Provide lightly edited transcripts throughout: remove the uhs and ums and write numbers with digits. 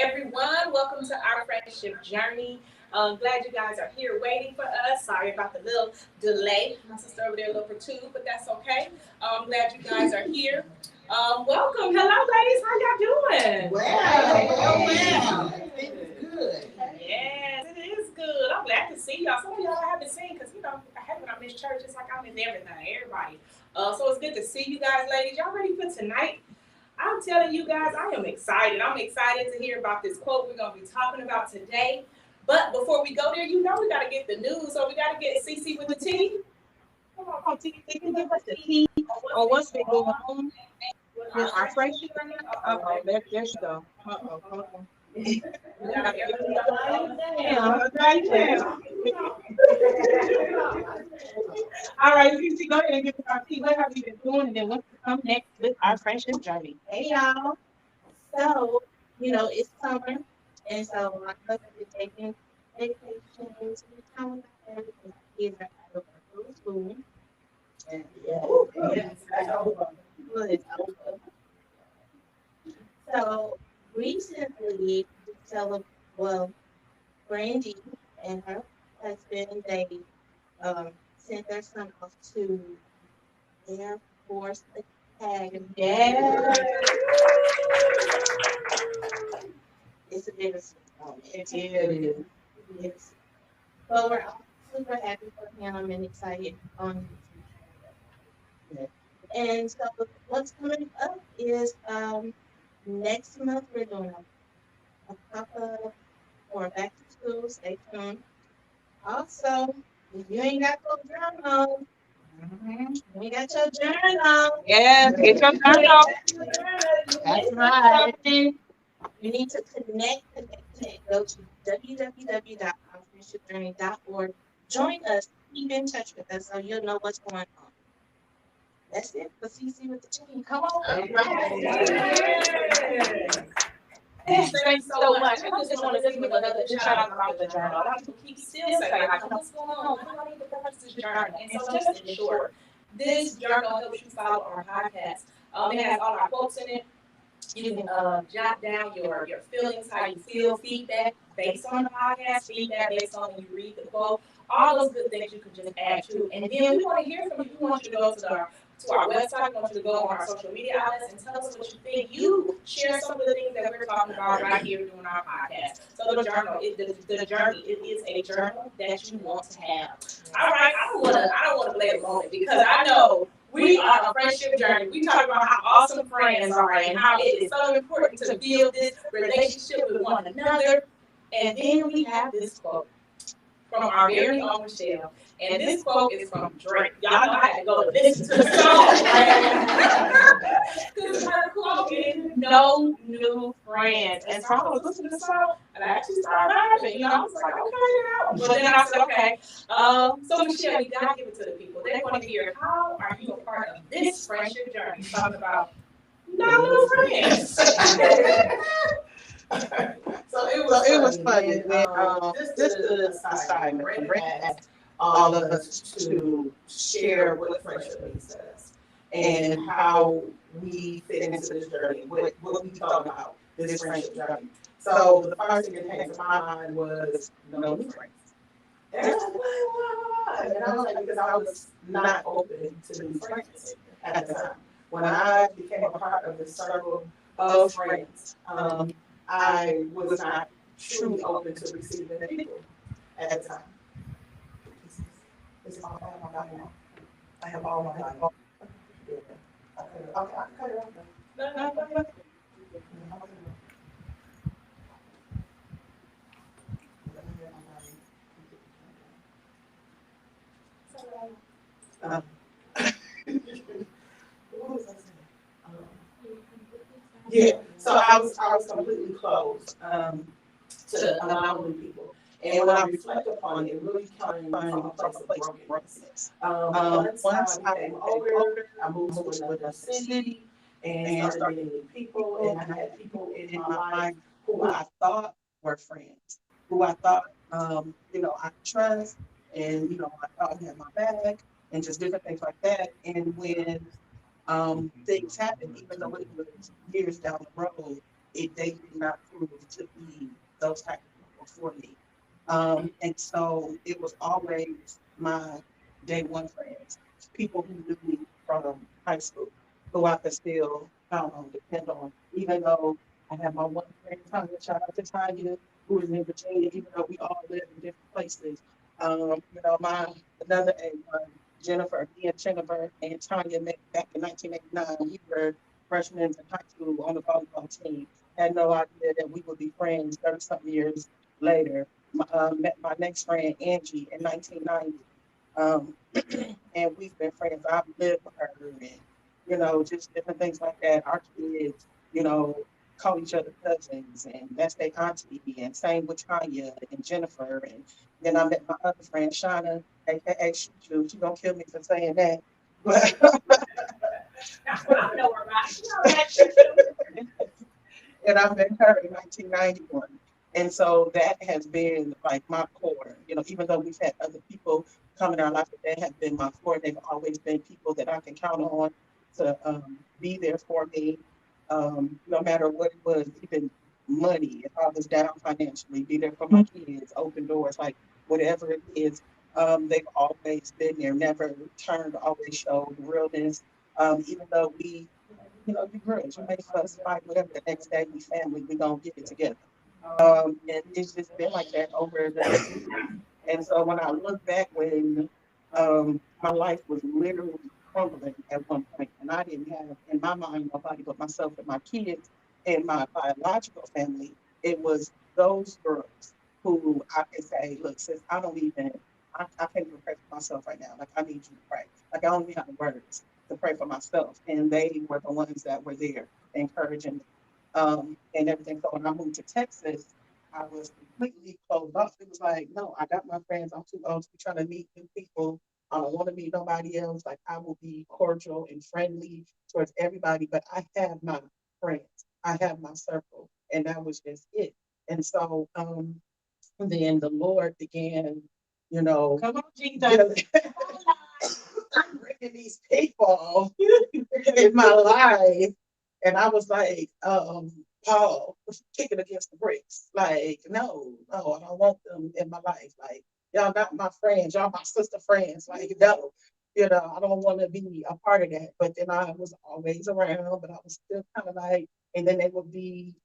everyone. Welcome to our friendship journey. Glad you guys are here waiting for us. Sorry about the little delay. My sister over there a little for two, but that's okay. Glad you guys are here. Welcome. Hello, ladies. How y'all doing? Well. It's good. Yes, it is good. I'm glad to see y'all. Some of y'all I haven't seen because, I hate when I miss church. It's like I miss everything, everybody. So it's good to see you guys, ladies. Y'all ready for tonight? I'm telling you guys, I am excited. I'm excited to hear about this quote we're going to be talking about today. But before we go there, we got to get the news. So we got to get CC with the T. Come on, T. Can give us the tea on what's been going on with our friendship. Uh-oh, there she go. Uh-oh, hold on. All right, Cece, go ahead and give us our tea. What have you been doing, and then what's to come next with our friendship journey? Hey y'all. So, it's summer, and so my husband is taking vacation to the town with my family because the kids are out of school. And yes, school is over. So recently, well, Brandy and her husband, they sent their son off to Air Force Academy. Yeah. It's a bittersweet moment. It is. Yes. But we're all super happy for him and excited on his future. And so what's coming up is next month we're doing a pop-up or back to school. Stay tuned. Also, if you ain't got your journal, you ain't got your journal. Yes, get your journal. That's right. You need to connect. Go to www.ourfriendshipjourney.org. Join us. Keep in touch with us so you'll know what's going on. That's it for CC with the team. Come on. Thanks so much. I just want to give another shout out about the journal. A lot of people keep still saying, like, what's going on? How do I need to purchase this journal? And so, just in short, this journal helps you follow our podcast. It has all our quotes in it. You can jot down your feelings, how you feel, feedback based on the podcast, feedback based on when you read the quote, all those good things you can just add to. And then we want to hear from you. We want you to go to our website. We want you to go on our social media outlets and tell us what you think. You share some of the things that we're talking about right here doing our podcast. So the journal, the journey, it is a journal that you want to have. All right, I don't want to play a moment because I know we are a friendship journey. We talk about how awesome friends are and how it is so important to build this relationship with one another. And then we have this quote from our very own Michelle. And this quote is from Drake. Y'all know I had to go listen to the song. Because her quote is no new friends. And so I was listening to the song and I actually started laughing. I was like, okay, But then I said, okay. So Michelle, we gotta give it to the people. They want to hear, how are you a part of this friendship journey? Talking about no new friends. So it was funny. Just the assignment. Brent asked all of us to share what friendship means to us and how we fit into this journey, what we thought about this friendship journey. So the first thing that came to my mind was no new friends. And I was like, why? And I was like, because I was not open to new friends at the time. When I became a part of the circle of friends, I was not truly open to receiving people at the time. This is all I have now. I have all my life. Okay, I can cut it off. Um, what was I saying? Yeah, so I was completely closed to allow new people. And when I reflect upon it, it really came from a place of brokenness. Once I became older, I moved to another city and started meeting new people. And I had people in my life who I thought were friends, who I thought, I could trust, and I thought had my back, and just different things like that. And when things happened, even though it was years down the road, they did not prove to be those type of people for me. And so it was always my day one friends, people who knew me from high school, who I could still count on, depend on, even though I have my one friend, Tanya, shout out to Tanya, who is in Virginia, even though we all live in different places. My another A1, Jennifer, me and Jennifer and Tanya met back in 1989. We were freshmen in high school on the volleyball team. Had no idea that we would be friends 30 something years later. Met my next friend, Angie, in 1990. Um, and we've been friends. I've lived with her and, just different things like that. Our kids, call each other cousins, and that's their auntie. And same with Tanya and Jennifer. And then I met my other friend, Shauna, aka Shoo. She gonna kill me for saying that. But I know her, right? and I met her in 1991. And so that has been like my core, even though we've had other people come in our life, they have been my core. They've always been people that I can count on to be there for me, no matter what it was, even money, if I was down financially, be there for my kids, open doors, like whatever it is. They've always been there, never turned, always showed realness. Even though you grudge, you make us fight, whatever. The next day, we family, we gonna get it together. And it's just been like that over the years. And so when I look back when my life was literally crumbling at one point, and I didn't have in my mind nobody but myself and my kids and my biological family, it was those girls who I can say, look, sis, I can't even pray for myself right now. Like, I need you to pray. Like, I don't even have the words to pray for myself. And they were the ones that were there encouraging me and everything. So when I moved to Texas, I was completely closed off. It was like, no, I got my friends. I'm too old to be trying to meet new people. I don't want to meet nobody else. Like, I will be cordial and friendly towards everybody, but I have my friends. I have my circle, and that was just it. And so then the Lord began, Come on, Jesus. bringing these people in my life. And I was like, Paul was kicking against the bricks. Like, no, I don't want them in my life. Like, y'all not my friends, y'all my sister friends. Like, no, I don't want to be a part of that. But then I was always around, but I was still kind of like, and then they would be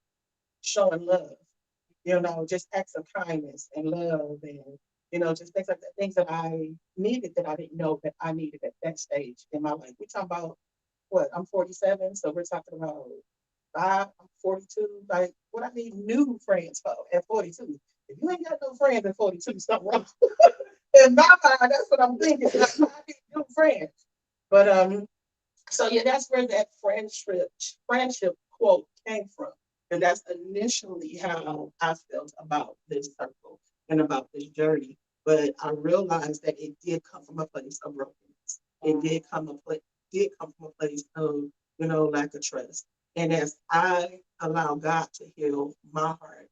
showing love, just acts of kindness and love and, just things like that, things that I needed that I didn't know that I needed at that stage in my life. We're talking about what? I'm 47, so we're talking about I'm 42. Like, what I need new friends for at 42. If you ain't got no friends at 42, something wrong. In my mind, that's what I'm thinking. Like, I need new friends. But so yeah, that's where that friendship quote came from. And that's initially how I felt about this circle and about this journey. But I realized that it did come from a place of brokenness. It did come from a place of, lack of trust. And as I allow God to heal my heart,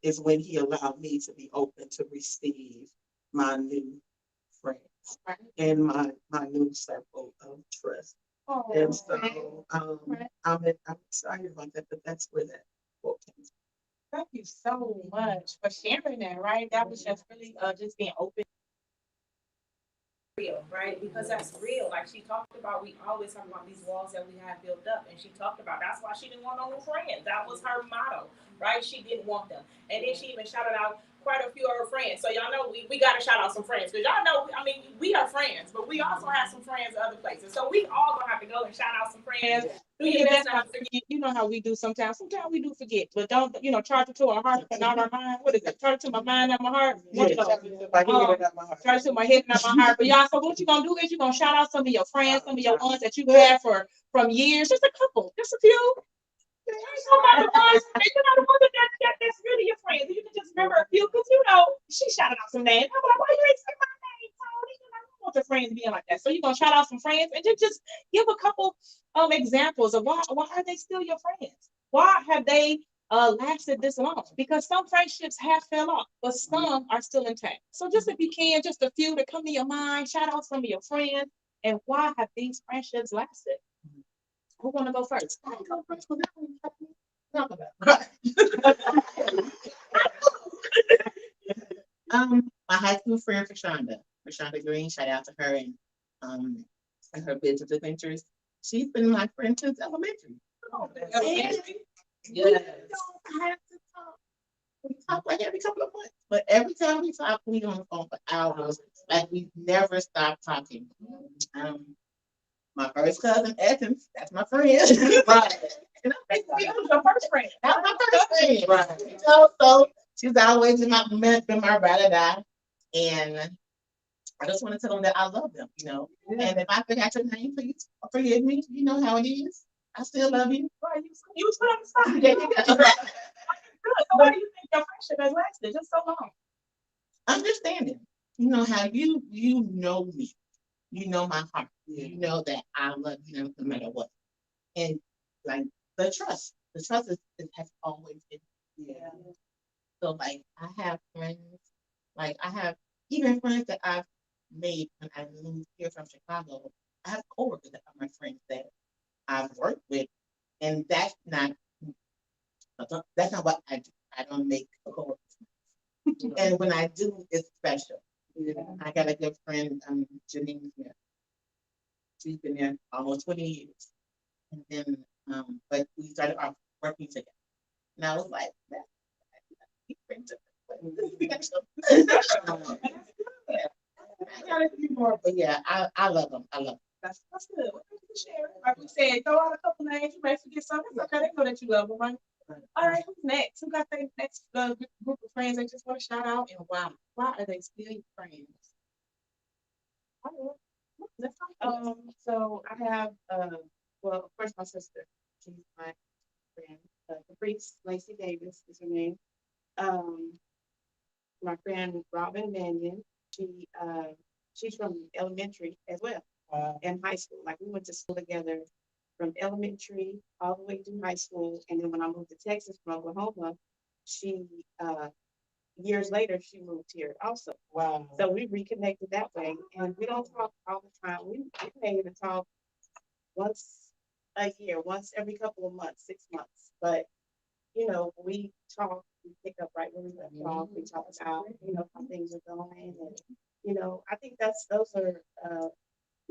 is when He allowed me to be open to receive my new friends and my new circle of trust. And so I'm excited about that, but that's where that quote came from. Thank you so much for sharing that, right? That was just really just being open. Real, right? Because that's real. Like she talked about, we always talk about these walls that we have built up, and she talked about that's why she didn't want no new friends. That was her motto, right? She didn't want them, and then she even shouted out quite a few of her friends. So y'all know we got to shout out some friends because y'all know. I mean, we are friends, but we also have some friends in other places. So we all gonna have to go and shout out some friends. Do your best not to forget. You know how we do sometimes. Sometimes we do forget, but don't charge it to our heart and not our mind. What is it? Charge it to my mind and my heart. Yeah, charge it to my head and not my heart. Charge it to my head and not my heart. But y'all, so what you gonna do is you're gonna shout out some of your friends, some of your ones that you've had from years, just a couple, just a few. You're not the ones that's really your friends. You can just remember a few because she shouted out some names. I'm like, why you ain't say my name, Tony? I don't want your friends being like that. So you're gonna shout out some friends and just give a couple examples of why are they still your friends? Why have they lasted this long? Because some friendships have fell off, but some are still intact. So just if you can, just a few to come to your mind, shout out some of your friends, and why have these friendships lasted? Who want to go first? I go first. talk about. My high school friend Rashonda Green, shout out to her and her business adventures. She's been my friend since elementary. We don't have to talk. We talk like every couple of months, but every time we talk, we on the phone for hours. Like we never stop talking. My first cousin Essence, that's my friend. Right. And I'm your first friend. That's my first friend. Right. So she's always been my ride or die. And I just want to tell them that I love them, And if I forgot your name, please forgive me. You know how it is. I still love you. Right. You was put on the spot. Yeah, yeah. So why do you think your friendship has lasted just so long? Understanding. You know how you know me. You know my heart. You know that I love you no matter what. And like the trust. The trust has always been. Yeah. So like I have friends, like I have even friends that I've made when I moved here from Chicago. I have coworkers that are my friends that I've worked with, and that's not what I do. I don't make coworkers. And when I do, it's special. Yeah. I got a good friend, Janine Smith. She's been there almost 20 years. And then, but we started off working together. And I was like, I got a few more, but yeah, I love them. I love them. That's good. What did you share? Like we said, throw out a couple names. You may forget something. It's okay. They know that you love them, right? All right, who's next? Who got their next group of friends they just want to shout out, and why? Why are they still your friends? So I have well, of course my sister. She's my friend. Caprice Lacey Davis is her name. My friend Robin Mannion. She's from elementary as well. And high school. Like we went to school together from elementary all the way through high school. And then when I moved to Texas from Oklahoma, she years later she moved here also. Wow. So we reconnected that way. And we don't talk all the time. We may even talk once a year, once every couple of months, 6 months. But we talk, we pick up right where we left off. We talk about, how things are going. And, I think those are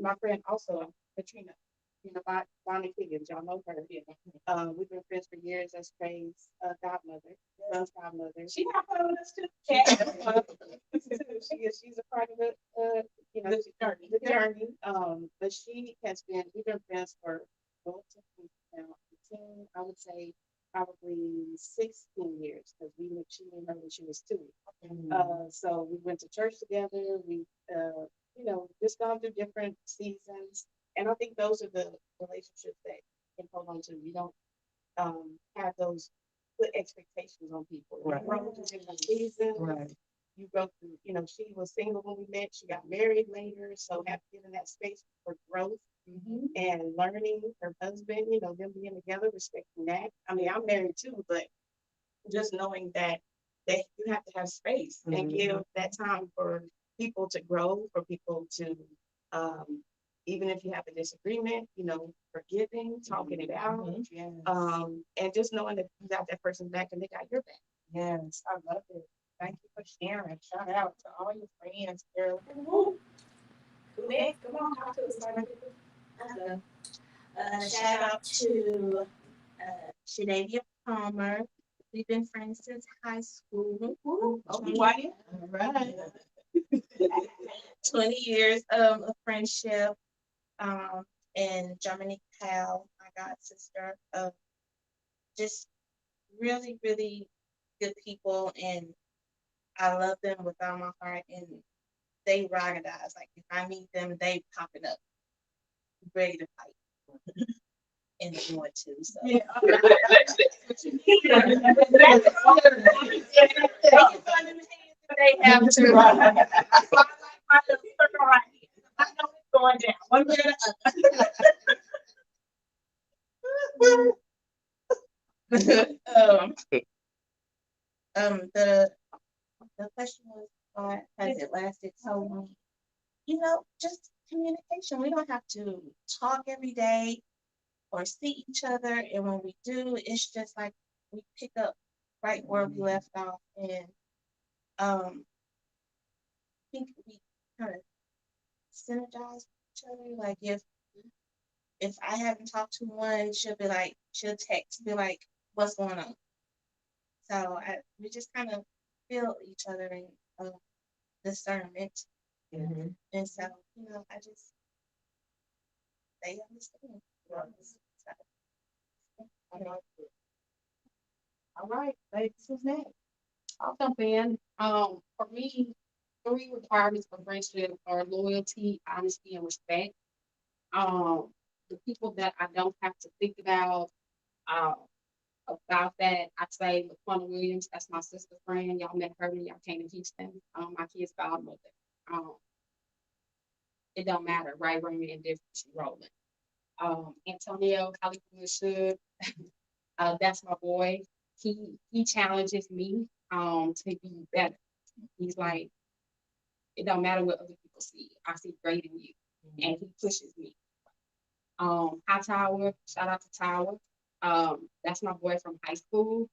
my friend also, Katrina, Bonnie Higgins, y'all know her. We've been friends for years as Faye's godmother, son's godmother. She not part of us too. She's a part of the journey. But we've been friends for now, 15, I would say probably 16 years, because she knew her when she was 2. So we went to church together. We just gone through different seasons. And I think those are the relationships that you can hold on to. You don't have those put expectations on people. Right. You grow through different seasons. Right. You go through, she was single when we met. She got married later. So have given that space for growth and learning. Her husband, them being together, respecting that. I mean, I'm married too, but just knowing that you have to have space and give that time for people to grow, for people to even if you have a disagreement, forgiving, talking it out. Yes. And just knowing that you got that person back and they got your back. Yes, I love it. Thank you for sharing. Shout out to all your friends, girl. Who next? Come on, talk to us. Shout out to Shanavia Palmer. We've been friends since high school. All right. 20 years of friendship. And Germany Powell, my god sister, just really, really good people, and I love them with all my heart. And they ride or die. Like if I meet them, they popping up, ready to fight. And they want to. So. Yeah. They have to. I know it's going down. One way or the other. The question was, why has it lasted so long? Just communication. We don't have to talk every day or see each other, and when we do, it's just like we pick up right where we left off, and I think we kind of synergize with each other. Like if I haven't talked to one, she'll text, be like, what's going on? So we just kind of feel each other in discernment. Mhm. And so, I just, they understand. All right, ladies, who's next? I'll jump in. For me, 3 requirements for friendship are loyalty, honesty, and respect. The people that I don't have to think uh, about that, I'd say LaQuanta Williams, that's my sister friend. Y'all met her when y'all came to Houston. My kid's godmother. Um, it don't matter, right? We're in different, she rolling. Antonio Hollywood should. That's my boy. He challenges me to be better. He's like, it don't matter what other people see. I see great in you. And he pushes me. High Tower, shout out to Tower. That's my boy from high school.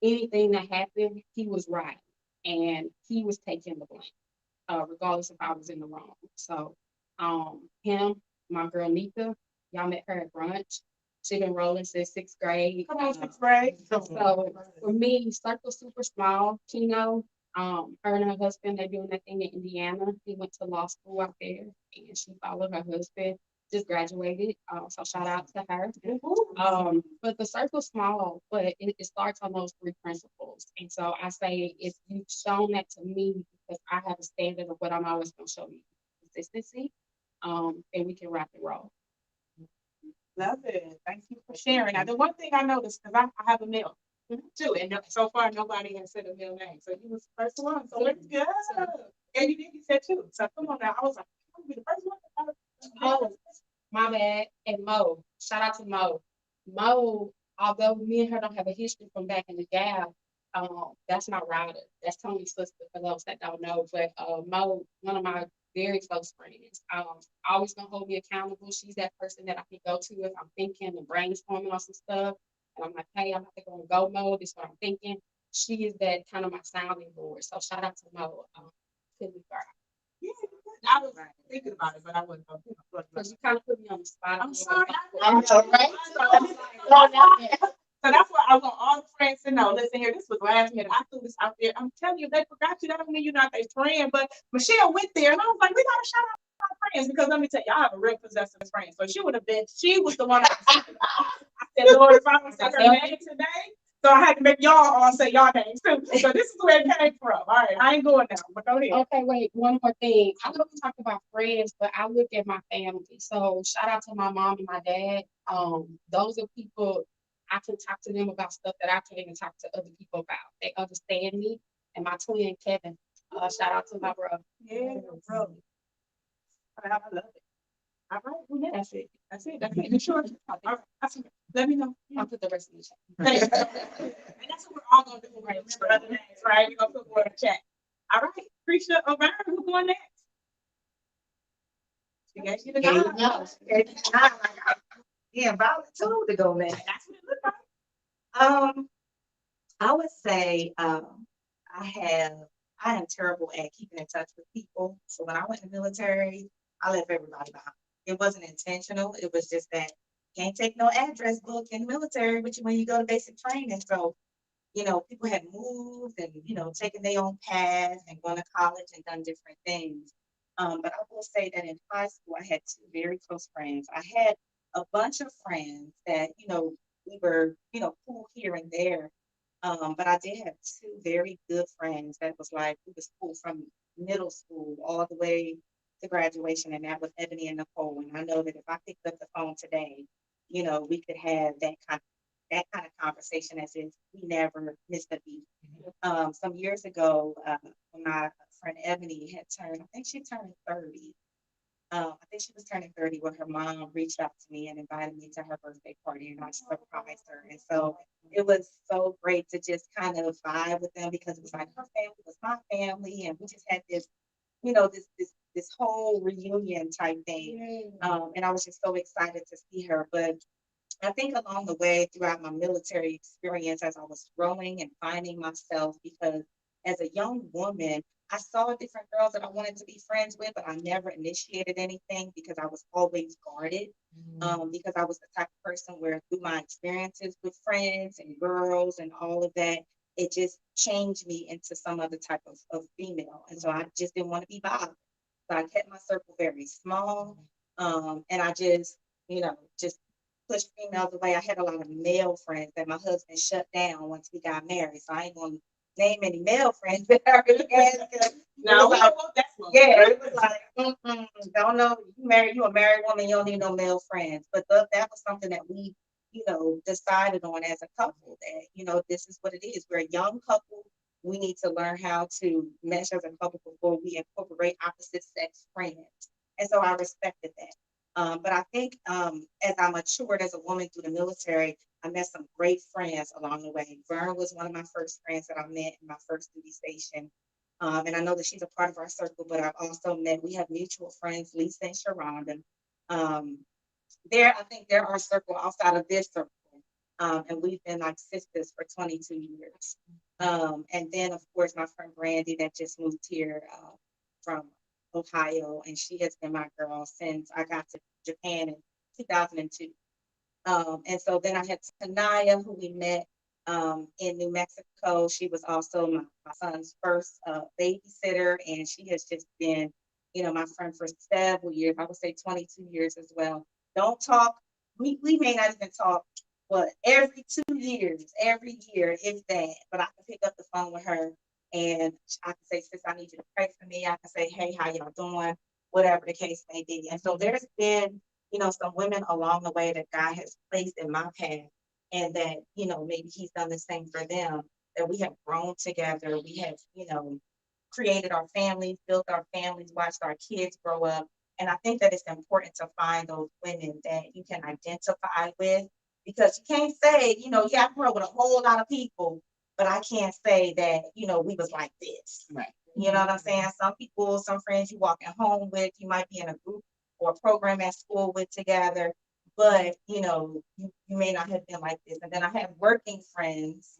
Anything that happened, he was right. And he was taking the blame, regardless if I was in the wrong. So him, my girl Nika, y'all met her at brunch. She been rolling since 6th grade. Come on, 6th grade. So for me, circle super small. Kino, her and her husband, they're doing that thing in Indiana. He went to law school out there, and she followed her husband. Just graduated. So shout out to her. But the circle's small, but it starts on those 3 principles. And so I say, if you've shown that to me, because I have a standard of what I'm always going to show you, consistency, and we can rock and roll. Love it. Thank you for sharing. Now, the one thing I noticed, because I have a male too, and so far nobody has said a male name. So you was the first one. So it's good. And you did, you said two. So come on now. I was like, I'm gonna be the first one. Oh, my bad. And Mo, shout out to Mo. Mo, although me and her don't have a history from back in the Gap, that's my rider. That's Tony's sister, for those that don't know. But Mo, one of my very close friends, always gonna hold me accountable. She's that person that I can go to if I'm thinking and brainstorming on some stuff. And I'm like, hey, I'm not gonna go mode. This is what I'm thinking. She is that kind of my sounding board. So shout out to Mo. Couldn't be better. Yeah, I was thinking about it, but I wasn't gonna. Because you kind of put me on the spot. I'm sorry. I'm sorry. So that's why I want all the friends to know. Listen here, this was last minute. I threw this out there. I'm telling you, they forgot you. That don't mean you're not their friend. But Michelle went there, and I was like, we gotta shout out our friends because let me tell you, I have a real possessive friend. So she would have been. She was the one. I said, Lord, if I don't say her name today, so I had to make y'all all say y'all names too. So this is where it came from. All right, I ain't going now, but go ahead. Okay, wait, one more thing. I know we talked about friends, but I look at my family. So shout out to my mom and my dad. Those are people I can talk to them about stuff that I can't even talk to other people about. They understand me. And my twin Kevin. Shout out to my brother. Yeah, bro. I love it. All right, well, yeah, that's it. That's it. That's it. You sure? All right, that's it. Let me know. I'll put the rest in the chat. And that's what we're all gonna do. Right? Remember other names, right? We're gonna put more in the chat. All right, Prisha O'Brien, who's going next? She gave you the nod. Yeah, Violet too to go next. That's what it looked like. I would say I am terrible at keeping in touch with people. So when I went in the military, I left everybody behind. It wasn't intentional. It was just that can't take no address book in the military with you when you go to basic training. So, people had moved and, taken their own paths and gone to college and done different things. But I will say that in high school, I had 2 very close friends. I had a bunch of friends that, we were, cool here and there. But I did have 2 very good friends that was like, we was cool from middle school all the way to graduation, and that was Ebony and Nicole. And I know that if I picked up the phone today, we could have that kind of conversation as if we never missed a beat. Some years ago, when my friend Ebony had turned, I think she turned 30. I think she was turning 30 when her mom reached out to me and invited me to her birthday party, and I surprised her. And so it was so great to just kind of vibe with them because it was like her family was my family, and we just had this, this whole reunion type thing. And I was just so excited to see her. But I think along the way throughout my military experience, as I was growing and finding myself, because as a young woman, I saw different girls that I wanted to be friends with, but I never initiated anything because I was always guarded. Because I was the type of person where through my experiences with friends and girls and all of that, it just changed me into some other type of female. And so I just didn't want to be bothered. So I kept my circle very small. And I just, just push females away. I had a lot of male friends that my husband shut down once we got married. So I ain't gonna name any male friends that I really had. 'Cause No, we like, don't want that smoke. yeah, it was like, don't know, you a married woman, you don't need no male friends. But that was something that we, decided on as a couple that, this is what it is. We're a young couple. We need to learn how to mesh as a couple before we incorporate opposite sex friends. And so I respected that. But I think as I matured as a woman through the military, I met some great friends along the way. Vern was one of my first friends that I met in my first duty station. And I know that she's a part of our circle, but I've also we have mutual friends, Lisa and Sharonda. I think they're our circle outside of this circle. And we've been like sisters for 22 years. And then, of course, my friend Brandy that just moved here from Ohio, and she has been my girl since I got to Japan in 2002. And so then I had Tanaya, who we met in New Mexico. She was also my son's first babysitter, and she has just been, my friend for several years. I would say 22 years as well. Don't talk. We may not even talk, but every 2 years, every year, if that. But I can pick up the phone with her, and I can say, sis, I need you to pray for me. I can say, hey, how y'all doing? Whatever the case may be. And so there's been, some women along the way that God has placed in my path, and that, maybe he's done the same for them, that we have grown together. We have, created our families, built our families, watched our kids grow up. And I think that it's important to find those women that you can identify with, because you can't say, I grew up with a whole lot of people, but I can't say that, we was like this. Right. You know what I'm saying? Some people, some friends you walking home with, you might be in a group or a program at school with together, but, you may not have been like this. And then I have working friends,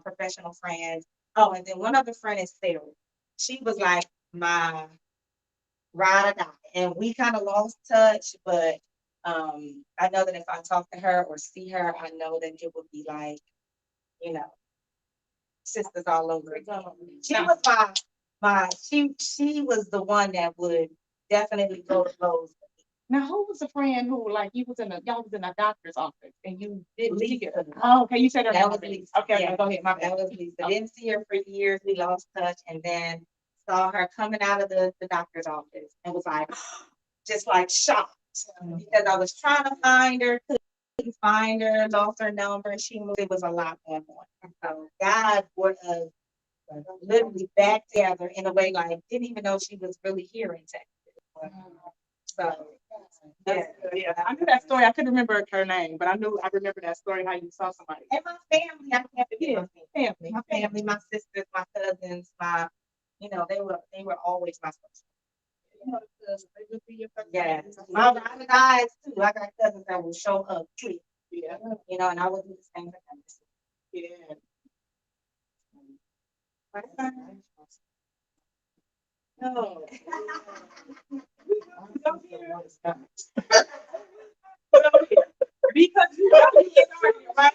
professional friends. Oh, and then one other friend is Sarah. She was like my ride or die. And we kind of lost touch, but I know that if I talk to her or see her, I know that it would be like, sisters all over again. She was she was the one that would definitely go to blows. Now, who was the friend who, like, y'all was in a doctor's office and you didn't see Lisa. her? Oh, okay, you said her That name was was Lisa. Okay, Yeah. go ahead, my bad. That was Lisa. Didn't see her for years. We lost touch, and then saw her coming out of the doctor's office and was like, just like shocked, because I was trying to find her, couldn't find her, lost her number. She moved. It was a lot going on. So God brought us literally back together in a way like didn't even know she was really here in Texas. So Yeah, I knew that story. I couldn't remember her name, but I remember that story, how you saw somebody. and my family, I can't forget Family. my family, my sisters, my cousins, they were always my first. Yeah, my ride or dies too. I got cousins that will show up quick. Yeah. And I would do the same for them. Yeah. No. Because you know he started, right?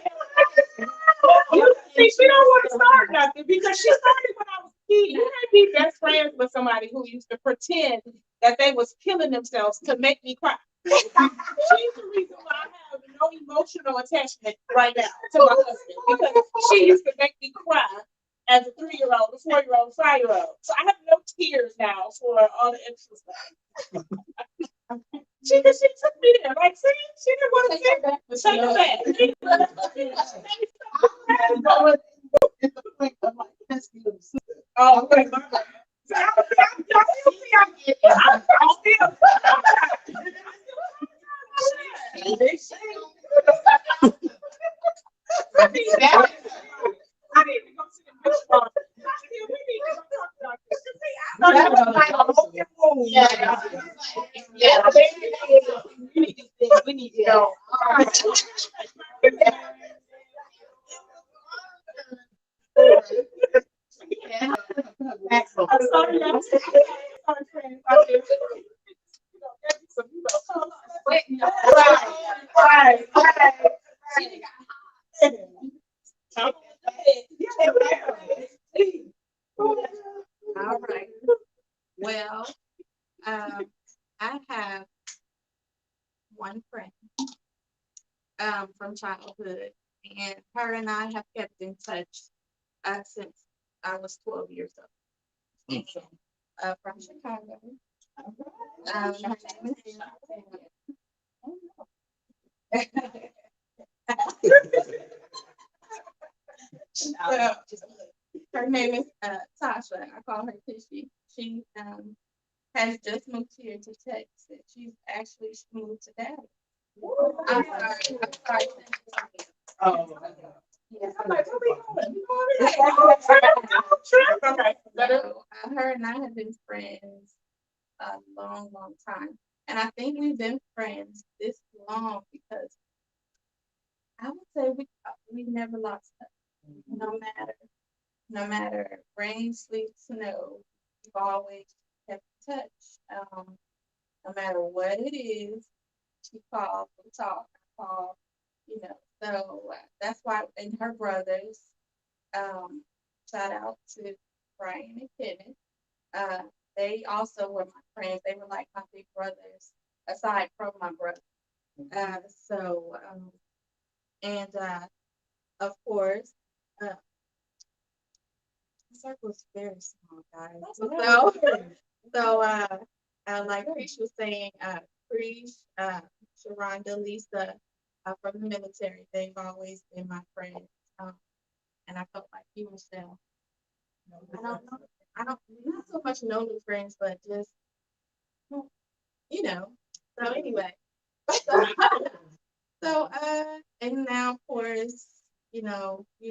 See, she don't want to start nothing because she started when I was a kid. You can't be best friends with somebody who used to pretend that they was killing themselves to make me cry. She's the reason why I have no emotional attachment right now to my husband, because she used to make me cry as a 3-year-old, a 4-year-old, 5-year-old. So I have no tears now for all the extra stuff. She took me there. Like, see, she didn't want to get back, but take it back. Oh, okay. So I'm still. I need to go to the restaurant. We need to go talk about this. That was like a broken wound. Yeah. We need to go. sorry, y'all. Sorry, friends. I did. Right. All right. Well, I have one friend from childhood, and her and I have kept in touch since I was 12 years old. From Chicago. Her name is her name is Tasha. I call her Tishy. She has just moved here to Texas. She's actually moved to Dallas. I'm sorry. Oh. Yes. I'm like, what we doing? So, her and I have been friends a long, long time. And I think we've been friends this long because I would say we never lost touch. No matter rain, sleet, snow, we've always kept in touch. No matter what it is, she calls, we talk, I call, So that's why, and her brothers, shout out to Brian and Kenneth. They also were my friends. They were like my big brothers, aside from my brother. Of course, the circle is very small, guys. Like Krish was saying, Krish, Sharonda, Lisa, from the military, they've always been my friends. And I felt like you, Michelle. I don't not so much know new friends, but just you know. So anyway, and now of course, you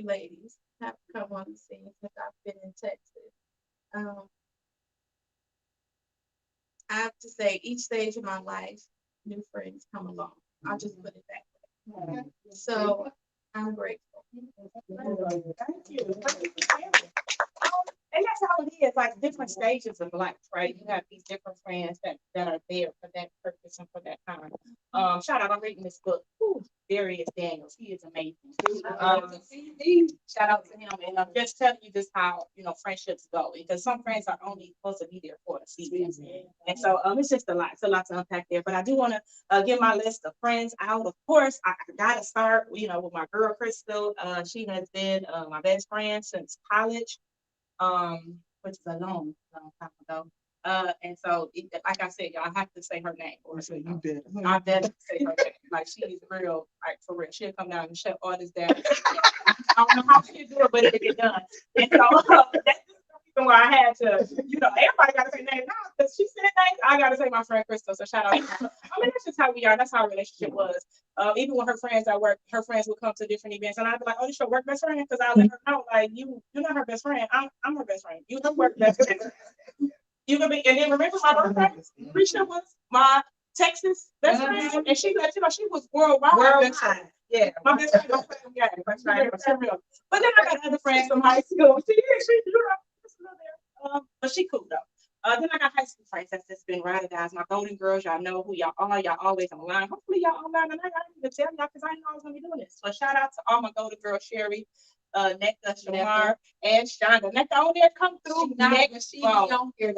ladies have come on the scene since I've been in Texas. I have to say, each stage of my life, new friends come along. I'll just put it that way. So I'm grateful. Thank you. And that's how it is, like different stages of life, right? You have these different friends that are there for that purpose and for that time. Shout out, I'm reading this book. Ooh, Darius Daniels, he is amazing. Shout out to him, and I'm just telling you just how friendships go, because some friends are only supposed to be there for a season, and so it's just it's a lot to unpack there. But I do want to give my list of friends out. Of course, I gotta start, with my girl Crystal. She has been my best friend since college. Which is a long time ago. And so, like I said, y'all have to say her name. I better say her name. Like, she is real, like, for real. She'll come down and shut all this down. I don't know how she'll do it, but it get done. And so, that's the reason why I had to, everybody got to say names now, because she said names. I got to say my friend Crystal, so shout out to her. I mean, that's just how we are. That's how our relationship was. Even when her friends at work, her friends would come to different events, and I'd be like, "Oh, this your work best friend?" Because I let her know, like, you're not her best friend. I'm her best friend. You the work best friend. You can be, and then remember my birthday? Risha was my Texas best friend, and she let she was worldwide. Best friend. Yeah, my best friend don't play them games. But then I got other friends from high school. But she cool though. Then I got high school friends that's just been riding, guys. My golden girls, y'all know who y'all are. Y'all always online. Hopefully y'all online tonight. I didn't even tell y'all because I didn't know I was gonna be doing this. So shout out to all my golden girls, Sherry, Nectar, Shamar, and Shonda. Nectar on there come through.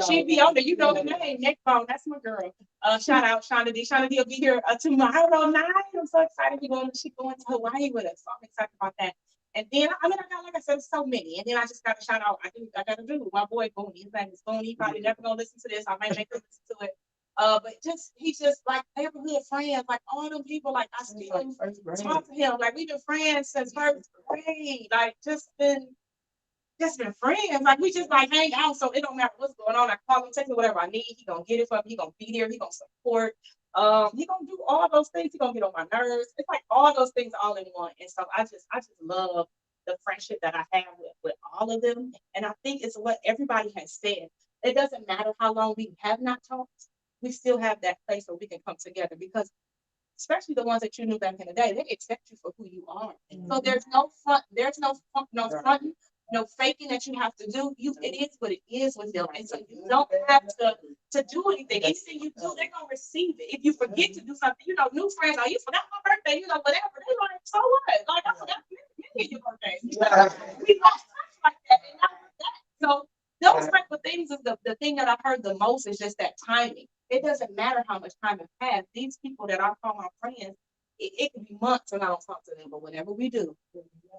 She be on there. You know the name, Neckbone. That's my girl. Shout out Shonda D. Shonda D will be here tomorrow night. I'm so excited. She's going to Hawaii with us. So I'm excited about that. And then, I got, like I said, so many. And then I just got to shout out, I got to do my boy Booney. His name is Booney. He probably never going to listen to this. I might make him listen to it. But he's just like neighborhood friends, like all them people, like I still talk to him. Like we've been friends since first grade. Like just been friends. Like we just like hang out. So it don't matter what's going on. I call him, text me whatever I need. He gonna get it for me. He gonna be there. He gonna support. He gonna do all those things. He gonna get on my nerves. It's like all those things all in one. And so I just love the friendship that I have with all of them. And I think it's what everybody has said. It doesn't matter how long we have not talked. We still have that place where we can come together, because especially the ones that you knew back in the day, they accept you for who you are. So there's no front, there's no fronting, no faking that you have to do. It is what it is with them. And so you don't have to do anything. Anything you do, they're gonna receive it. If you forget to do something, new friends, you forgot my birthday, whatever, they're like, so what? Like, I forgot your birthday. We lost touch like that. And not like that. So those type of things is the thing that I heard the most is just that timing. It doesn't matter how much time has passed. These people that I call my friends, it could be months and I don't talk to them, but whatever we do,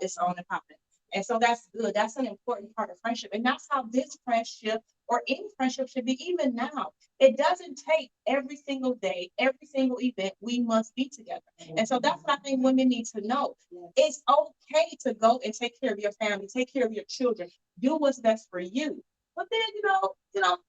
it's on and popping. And so that's good. That's an important part of friendship. And that's how this friendship or any friendship should be, even now. It doesn't take every single day, every single event, we must be together. And so that's what I think women need to know. It's okay to go and take care of your family, take care of your children, do what's best for you. But then,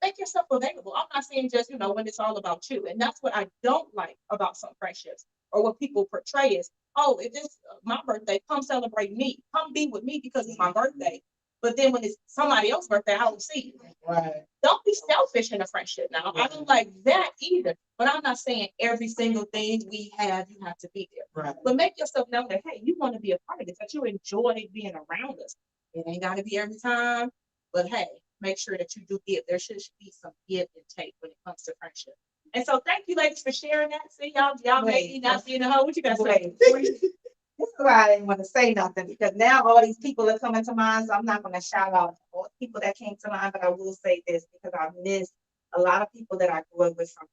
make yourself available. I'm not saying just, when it's all about you. And that's what I don't like about some friendships or what people portray is, oh, if it's my birthday, come celebrate me. Come be with me because it's my birthday. But then when it's somebody else's birthday, I don't see you. Right. Don't be selfish in a friendship now. I don't like that either. But I'm not saying every single thing we have, you have to be there. Right. But make yourself know that, hey, you want to be a part of this, that you enjoy being around us. It ain't got to be every time. But hey, make sure that you do give. There should be some give and take when it comes to friendship. And so thank you, ladies, for sharing that. See, y'all maybe not seeing the whole. What you got to say? This is why I didn't want to say nothing, because now all these people are coming to mind, so I'm not going to shout out all the people that came to mind, but I will say this because I miss a lot of people that I grew up with from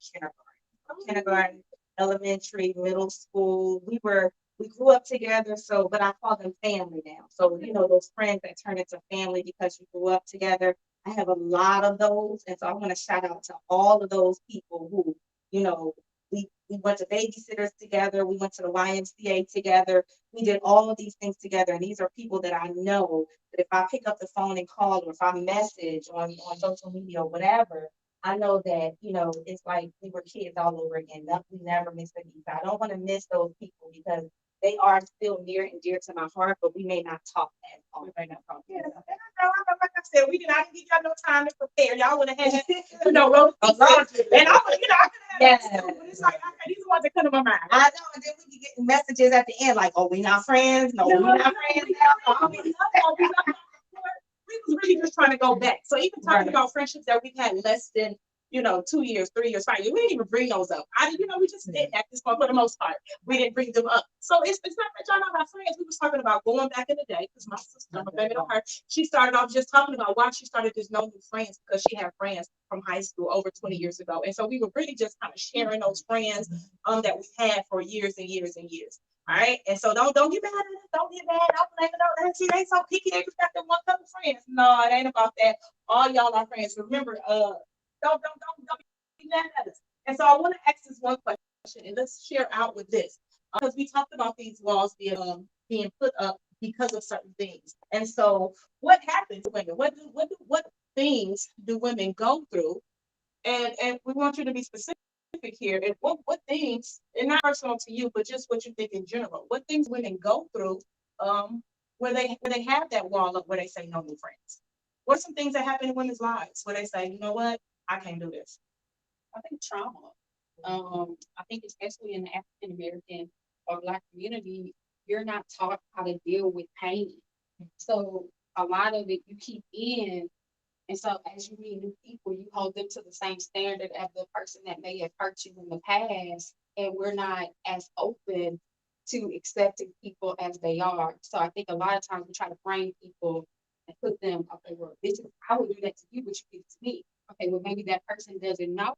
kindergarten, elementary, middle school. We grew up together, but I call them family now. So, those friends that turn into family because you grew up together. I have a lot of those. And so I want to shout out to all of those people who, we went to babysitters together. We went to the YMCA together. We did all of these things together. And these are people that I know that if I pick up the phone and call, or if I message on social media or whatever, I know that, it's like we were kids all over again. We never miss a beat. I don't want to miss those people because they are still near and dear to my heart, but we may not talk as often. Like I said, I didn't give y'all no time to prepare. Y'all would have had, roast pieces. And I would, I could have had but it's like, okay, these are the ones that come to my mind. I know, and then we be getting messages at the end like, oh, we not friends. No, we're not friends. We was really just trying to go back. So even talking about friendships that we've had less than 2 years, 3 years, 5 years, we didn't even bring those up. We just didn't at this point for the most part. We didn't bring them up. So it's not that y'all not our friends. We was talking about going back in the day because my sister, I'm a baby on her. She started off just talking about why she started this no new friends because she had friends from high school over 20 years ago. And so we were really just kind of sharing those friends that we had for years and years and years. All right. And so don't get mad at us. Don't get mad. Don't blame it on us. See, they so picky. They just got them one couple friends. No, it ain't about that. All y'all are friends. Remember, don't be mad at us. And so I want to ask this one question, and let's share out with this because we talked about these laws being put up because of certain things. And so, what happens to women? What things do women go through? And we want you to be specific here. And what things, and not personal to you, but just what you think in general. What things women go through where they have that wall up where they say no new friends? What are some things that happen in women's lives where they say, you know what? I can't do this. I think trauma. I think especially in the African American or Black community, you're not taught how to deal with pain. So a lot of it you keep in. And so as you meet new people, you hold them to the same standard as the person that may have hurt you in the past. And we're not as open to accepting people as they are. So I think a lot of times we try to frame people and put them, okay, well, I would do that to you, but you did it to me. Okay, well, maybe that person doesn't know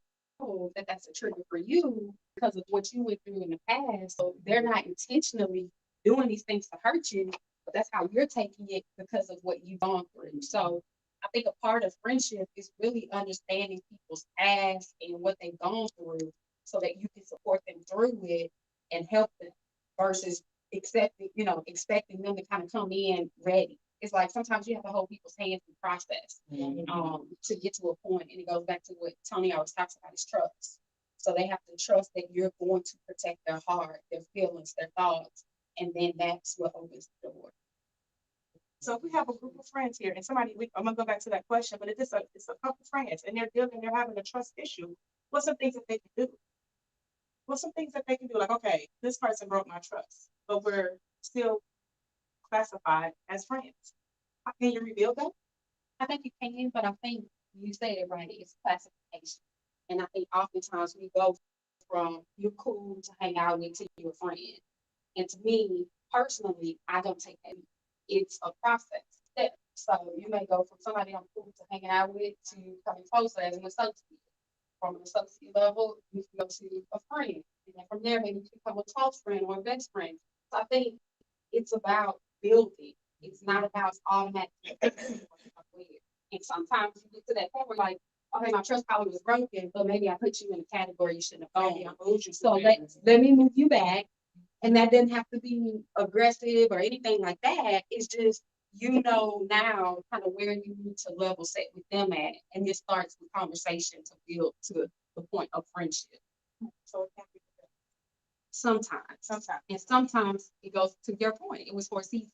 that that's a trigger for you because of what you went through in the past. So they're not intentionally doing these things to hurt you, but that's how you're taking it because of what you've gone through. So I think a part of friendship is really understanding people's past and what they've gone through so that you can support them through it and help them versus expecting them to kind of come in ready. It's like sometimes you have to hold people's hands in process to get to a point. And it goes back to what Tony always talks about is trust. So they have to trust that you're going to protect their heart, their feelings, their thoughts. And then that's what opens the door. So if we have a group of friends here and I'm gonna go back to that question, but it's a couple friends and they're having a trust issue. What's some things that they can do? What's some things that they can do? Like, okay, this person broke my trust, but we're still classified as friends. How can you rebuild that? I think you can, but I think you said it right, it's classification. And I think oftentimes we go from you're cool to hang out with to you're a friend. And to me, personally, I don't take that. It's a process. Step. So you may go from somebody I'm cool to hanging out with to coming closer as an associate. From an associate level, you can go to a friend. And then from there, maybe you become a close friend or a best friend. So I think it's about building. It's not about automatic. And sometimes you get to that point where like, okay, my trust probably was broken, but maybe I put you in a category you shouldn't have Maybe I gone. moved you So somewhere. let me move you back. And that didn't have to be aggressive or anything like that. It's just, you know, now kind of where you need to level set with them at. And it starts the conversation to build to the point of friendship. So it can be Sometimes. And sometimes it goes to your point. It was for a season.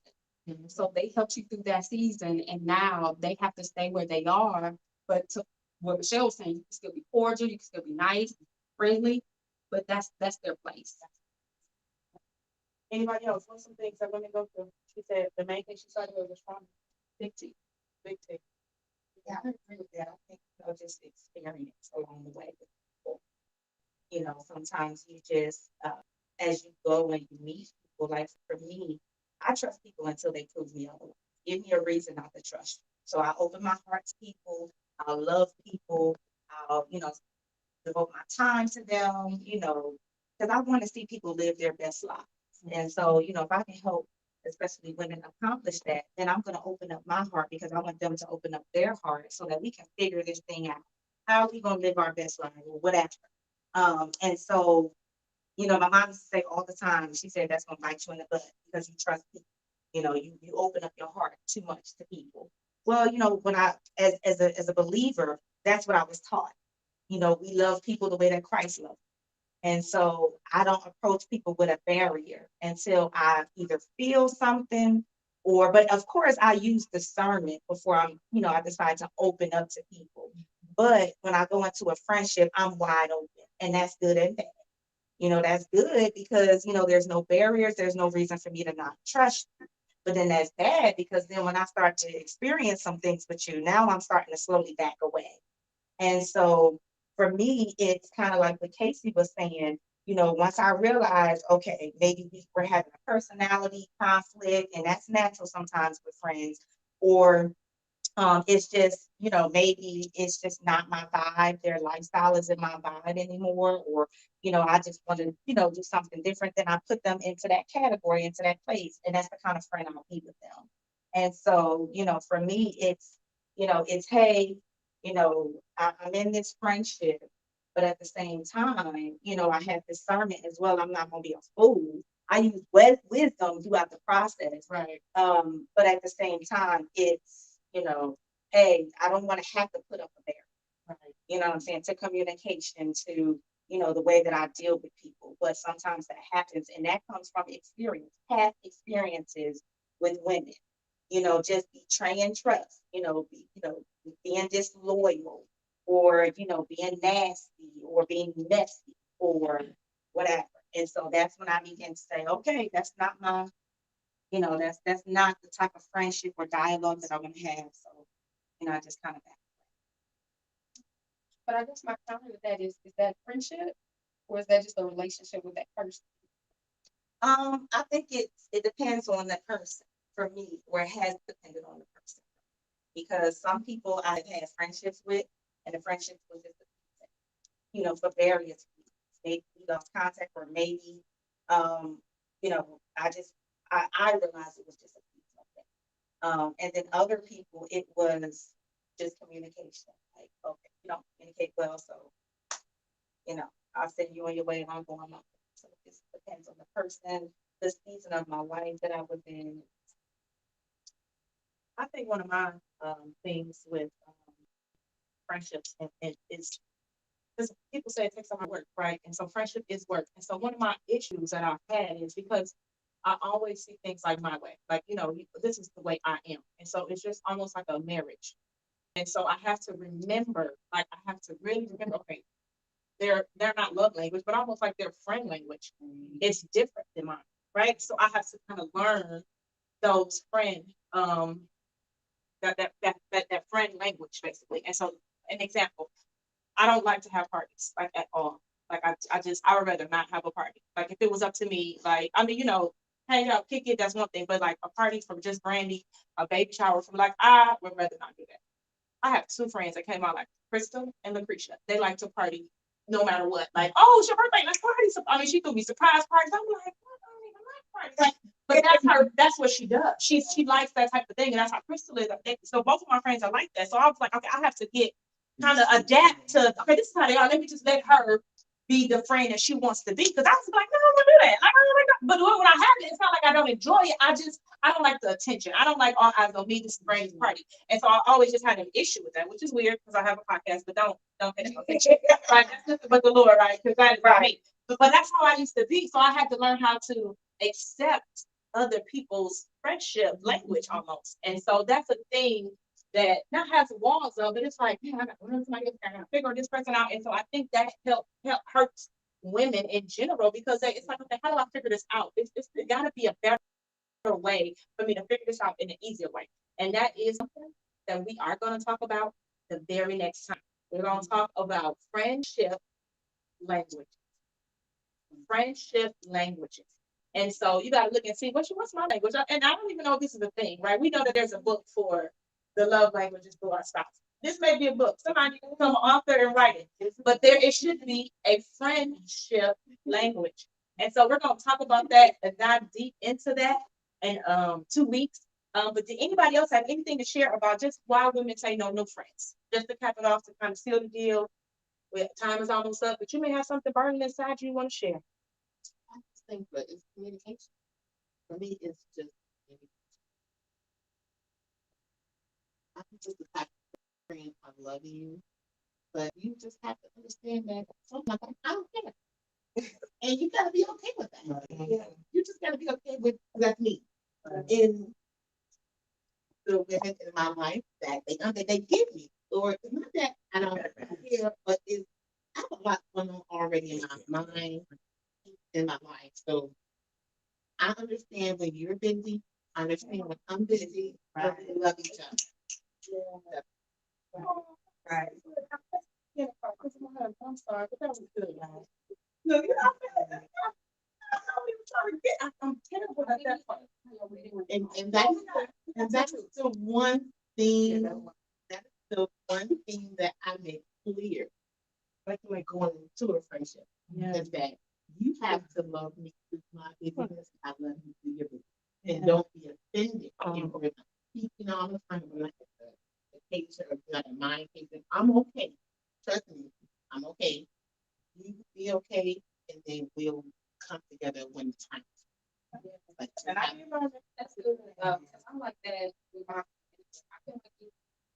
So they helped you through that season and now they have to stay where they are. But to what Michelle was saying, you can still be cordial, you can still be nice, friendly, but that's their place. Anybody else? What's some things that women go through? She said the main thing she started with was trauma. Big T. Big T. Yeah, I agree with that. I think, just experience along the way with people. You know, sometimes you just, as you go and you meet people, like for me, I trust people until they prove me otherwise. Give me a reason not to trust you. So I open my heart to people. I love people. I'll, devote my time to them, because I want to see people live their best lives. And so, if I can help, especially women, accomplish that, then I'm going to open up my heart because I want them to open up their heart so that we can figure this thing out. How are we going to live our best life or whatever? And so, my mom used to say all the time, she said that's going to bite you in the butt because you trust people. You open up your heart too much to people. Well, when as a believer, that's what I was taught. We love people the way that Christ loved. And so I don't approach people with a barrier until I either feel something but of course I use discernment before I decide to open up to people. But when I go into a friendship, I'm wide open and that's good and bad. That's good because, there's no barriers. There's no reason for me to not trust you. But then that's bad because then when I start to experience some things with you, now I'm starting to slowly back away. And so for me, it's kind of like what Casey was saying, once I realized, okay, maybe we're having a personality conflict, and that's natural sometimes with friends, or it's just, maybe it's just not my vibe. Their lifestyle isn't my vibe anymore, or, I just want to, do something different. Then I put them into that category, into that place, and that's the kind of friend I'll be with them. And so, for me, it's hey, I'm in this friendship, but at the same time, I have discernment as well. I'm not going to be a fool. I use wisdom throughout the process. Right. But at the same time, it's, hey, I don't want to have to put up a barrier. Right. You know what I'm saying? To communication, to, the way that I deal with people. But sometimes that happens, and that comes from experience, past experiences with women. Just betraying trust, being disloyal, or, being nasty, or being messy, or whatever. And so that's when I begin to say, okay, that's not my, that's not the type of friendship or dialogue that I'm gonna have. So, I just kind of back. But I guess my comment with that is that friendship or is that just a relationship with that person? I think it depends on the person for me, or it has depended on the person. Because some people I've had friendships with, and the friendships was just, for various reasons. Maybe we lost contact, or maybe, I realized it was just a piece of it. And then other people, it was just communication. Like, okay, you don't communicate well, so, I'll send you on your way and I'm going on. So it just depends on the person, the season of my life that I was in. I think one of my things with friendships and is because people say it takes a lot of work, right? And so friendship is work. And so one of my issues that I've had is because I always see things like my way, like this is the way I am, and so it's just almost like a marriage. And so I have to remember, like I have to really remember, okay, they're not love language, but almost like their friend language. It's different than mine, right? So I have to kind of learn those friend that friend language basically. And so, an example, I don't like to have parties like at all. Like I would rather not have a party. Like if it was up to me, like I mean, hang out, kick it, that's one thing. But like a party from just Brandy, a baby shower from like I would rather not do that. I have two friends that came out like Crystal and Lucretia. They like to party no matter what. Like, oh, it's your birthday, let's party. I mean, she threw me surprise parties. I'm like, what? I don't even like parties. Like, but that's her. That's what she does. She likes that type of thing, and that's how Crystal is. So both of my friends are like that. So I was like, okay, I have to get kind of adapt to. Okay, this is how they are. Let me just let her be the friend that she wants to be. Because I was like, no, I don't want to do that. Like, I don't like that. But when I have it, it's not like I don't enjoy it. I don't like the attention. I don't like all eyes on me. This is Brandy's party. And so I always just had an issue with that, which is weird because I have a podcast, but don't pay no attention. Right? That's nothing but the Lord, right? Because that is not me. But that's how I used to be. So I had to learn how to accept other people's friendship language almost. And so that's a thing that not has walls of, but it's like, man, I got to learn somebody else, I got to figure this person out. And so I think that hurts women in general because it's like, okay, how do I figure this out? It's got to be a better way for me to figure this out in an easier way. And that is something that we are going to talk about the very next time. We're going to talk about friendship language. Friendship languages. And so you got to look and see what's my language. And I don't even know if this is a thing, right? We know that there's a book for the love languages to our spouse. This may be a book. Somebody can become an author and write it. But it should be a friendship language. And so we're going to talk about that and dive deep into that in 2 weeks. But did anybody else have anything to share about just why women say no friends? Just to cap it off to kind of seal the deal. Time is almost up, but you may have something burning inside you want to share. I just think that it's communication. For me, it's just communication. I'm just the type of friend I love you, but you just have to understand that sometimes I don't care. And you gotta be okay with that. Yeah. You just gotta be okay with that's me. In the women in my life that they give me. Or it's not that I don't care, but I have a lot going on already in my mind, in my life. So I understand when you're busy. I understand when I'm busy. Right. We love each other. Yeah. Right. Yeah, I'm sorry, but that was good. Look, I'm terrible at that part. And that's the one thing. That's the one thing that I make clear. Like going into a friendship, is that you have to love me through my busyness. I love you through your business, and don't be offended. If speaking all the time, like the case or like a mind case, I'm okay. Trust me, I'm okay. You be okay, and then we'll come together when the time is. Like, And that's good. I'm like that with my friends. I feel like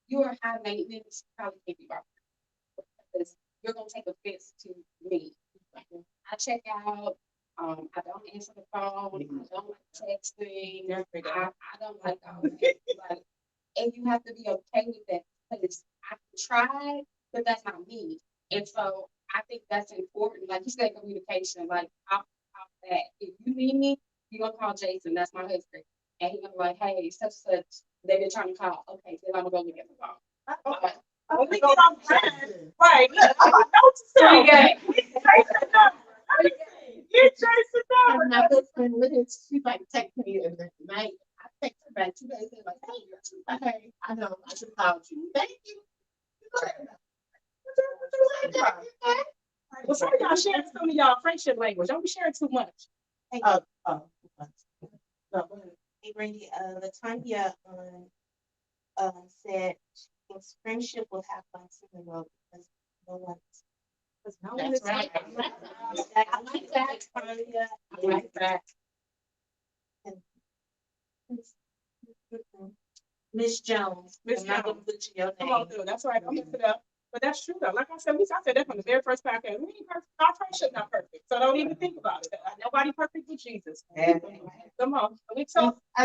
you are high maintenance, probably can't be my friend because you're gonna take offense to me. Like, I check out. I don't answer the phone. I don't like texting. I don't like all that. Like, and you have to be okay with that because I tried, but that's not me. And so I think that's important. Like you said, communication. Like off that, if you need me, you're gonna call Jason. That's my husband, and he's gonna be like, "Hey, such. They've been trying to call. Okay, then I'm gonna go look at the phone." Okay. Oh, we get on time. Right. Look, I know what to say. Get Jason number. Get Jason number. And my husband with his, she like text me in the night. I text her back 2 days later, like, hey, I know, I just called you. Thank you. Well, some of y'all sharing some of y'all friendship language. Don't be sharing too much. Hey, Brandy, Latanya said his friendship will have fun in the road because no one That's is right. I like that. I like that. Miss Jones. Miss I'm not gonna Jones. put your Come on name. through. That's right. I'm messing it up. But that's true though. Like I said, I said that from the very first podcast. We ain't perfect. Our friendship not perfect. So don't even think about it. Nobody perfect with Jesus. Come on. I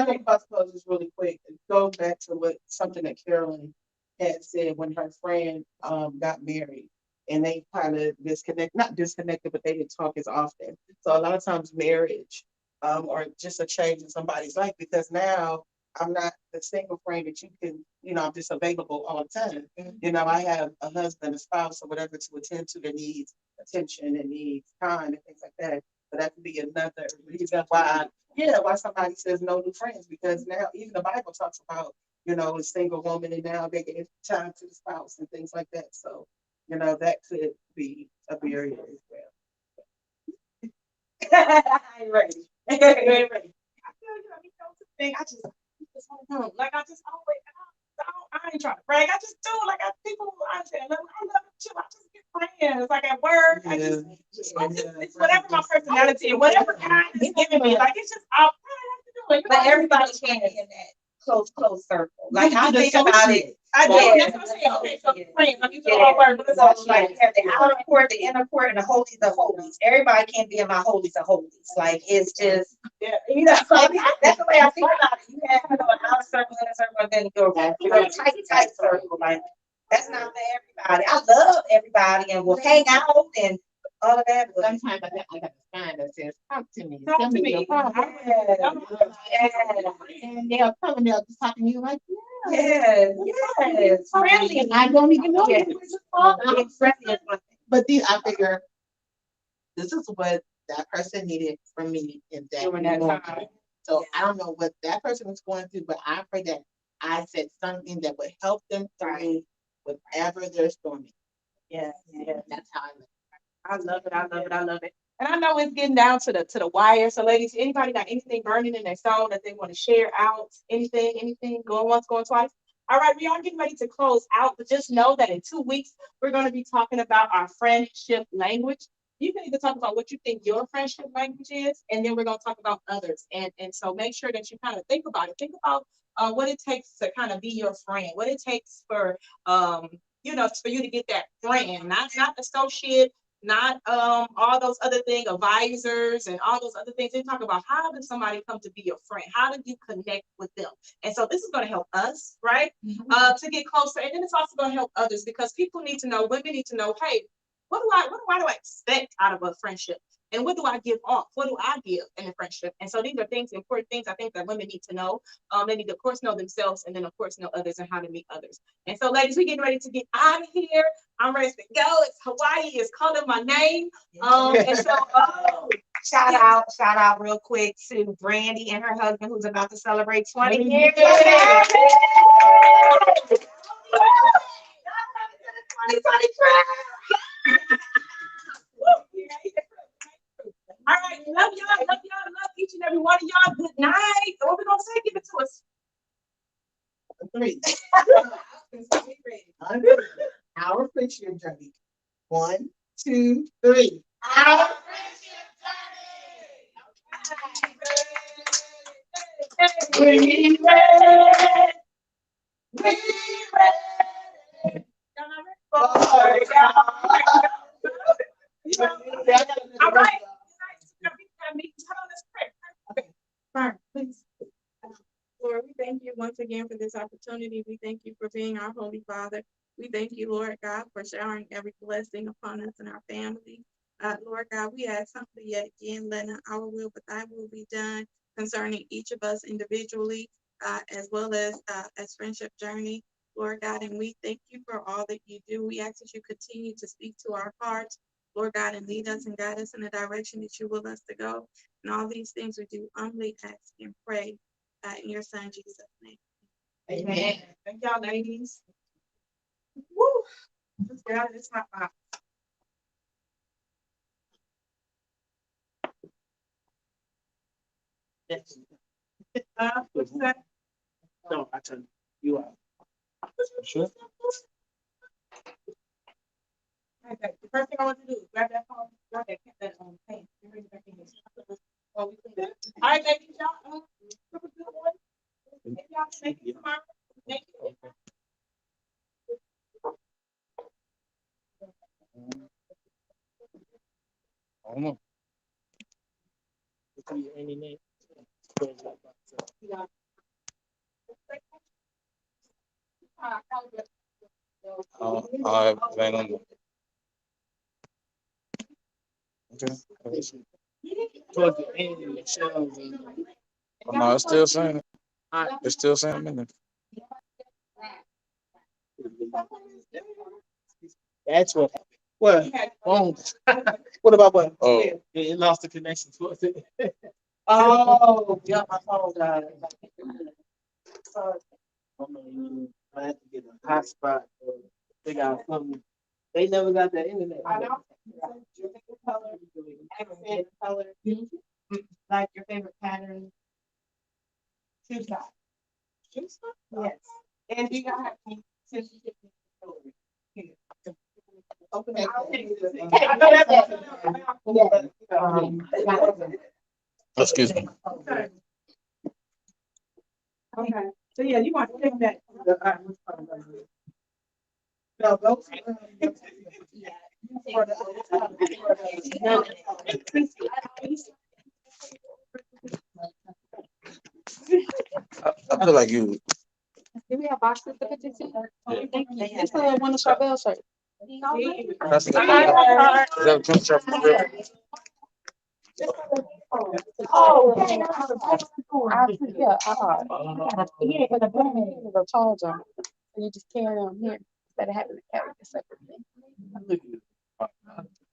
think I suppose just really quick, go back to something that Carolyn had said when her friend got married and they kind of not disconnected, but they didn't talk as often. So a lot of times marriage or just a change in somebody's life because now I'm not the single friend that you can, I'm just available all the time. I have a husband, a spouse, or whatever to attend to that needs attention and needs time and things like that. But that could be another reason why somebody says no new friends, because now even the Bible talks about, a single woman and now they give time to the spouse and things like that. So, that could be a barrier as well. I ain't ready. I feel you, thing. I just want to know. Like I just always, I ain't trying to brag. I just do. Like people, I say, I love you. I just get friends. Like at work, it's whatever my personality and whatever God is giving me. Like it's just all. But everybody can't be in that close circle. Like I think about it. I do. That's what I'm saying. Okay, so friends. I'm using all word, but it's all Like you have the outer court, the inner court, and the holies of holies. Everybody can't be in my holies of holies. Like it's just, that's the way I think about it. You have, an outer circle, inner circle, and then your tight circle. Like that's not for everybody. I love everybody and we'll hang out and all of that. But Sometimes I got a sign that says, talk to me. Talk Tell to me me. your and they'll come and they'll just talk to you like, yes. friendly, and I don't even know Yes. you. But I figure this is what that person needed from me in that During that moment. time. So I don't know what that person was going through, but I pray that I said something that would help them through whatever they're storming. Yeah. That's how I live. I love it. I love it. I love it. And I know it's getting down to the wire. So, ladies, anybody got anything burning in their soul that they want to share out? Anything? Going once, going twice? All right, we are getting ready to close out, but just know that in 2 weeks, we're going to be talking about our friendship language. You can either talk about what you think your friendship language is, and then we're going to talk about others. And so make sure that you kind of think about it. Think about what it takes to kind of be your friend, what it takes for for you to get that friend, not associate, not all those other things, advisors and all those other things. They talk about how does somebody come to be your friend? How do you connect with them? And so this is going to help us, right? To get closer. And then it's also going to help others because people need to know, women need to know, hey, what do I expect out of a friendship? And what do I give off? What do I give in a friendship? And so these are important things I think that women need to know. They need to, of course, know themselves and then, of course, know others and how to meet others. And so, ladies, we're getting ready to get out of here. I'm ready to go. It's Hawaii. It's calling my name. And so, shout out real quick to Brandy and her husband who's about to celebrate 20 years. All right, love y'all, love each and every one of y'all. Good night. What we gonna say? Give it to us. 3. Our friendship journey. 1, 2, 3. Our friendship journey. All right. Lord, we thank you once again for this opportunity. We thank you for being our Holy Father. We thank you, Lord God, for showering every blessing upon us and our family. Lord God, we ask something yet again, let not our will, but thy will be done concerning each of us individually, as well as Friendship Journey, Lord God. And we thank you for all that you do. We ask that you continue to speak to our hearts, Lord God, and lead us and guide us in the direction that you will us to go. And all these things we do humbly ask and pray in your son Jesus' name. Amen. Thank y'all, ladies. Woo! This girl, this my mom. What's that? No, I turned you out. Sure. Okay, the first thing I want to do is grab that phone, grab that pen, and bring it back in here. All right, ladies, y'all, have a good one. Maybe y'all can make it tomorrow. Thank you. I don't know. It could be any name. I plan on it. Okay. Towards the end, it shows. Oh, no, it's still saying it. There's still something in there. That's what happened. What? Phones. What about what? Oh. It lost the connection to it. Oh, yeah, my phone died. I had to get a hotspot. They got something. They never got that internet. I know. Your favorite color, accent color, like your favorite pattern. Shoe size. Yes. And you gotta have some sensitivity. Here. Open it. Excuse me. Okay, so yeah, you want to take that. No, go. I feel like you. Do we have boxes to put this in? Yeah. It's a one of Charbel shirt. That's is that a pink shirt from Real? Oh, yeah, yeah, but the brand is a charger. So you just carry them here instead of having to carry the separate thing.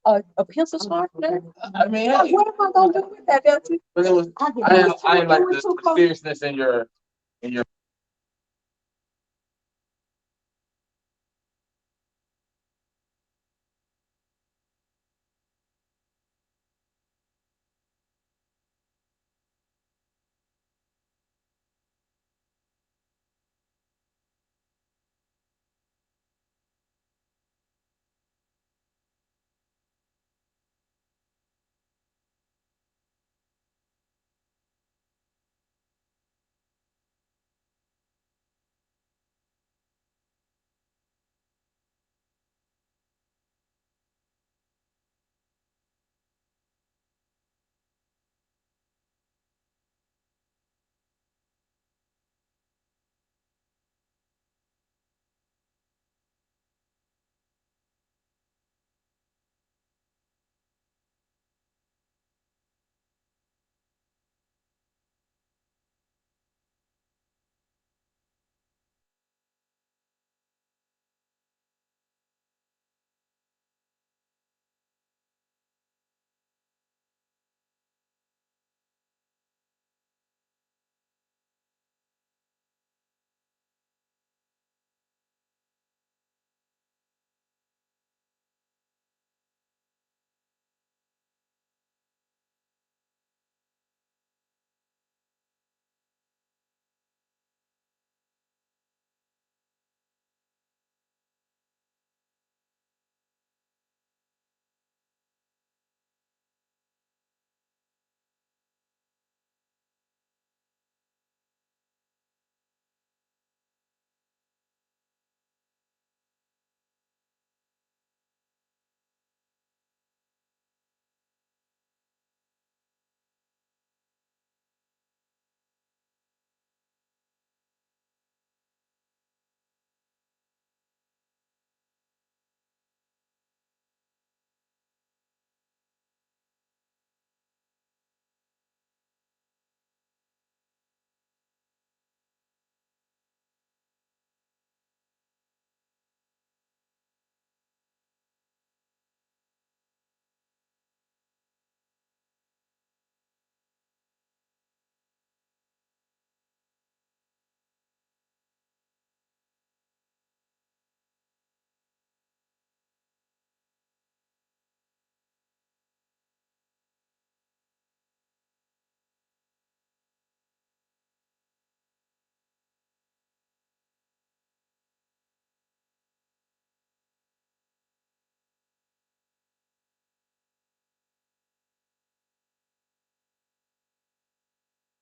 A pencil sharpener? I mean, What am I gonna do with that, Betsy? but it was. I didn't like the seriousness in your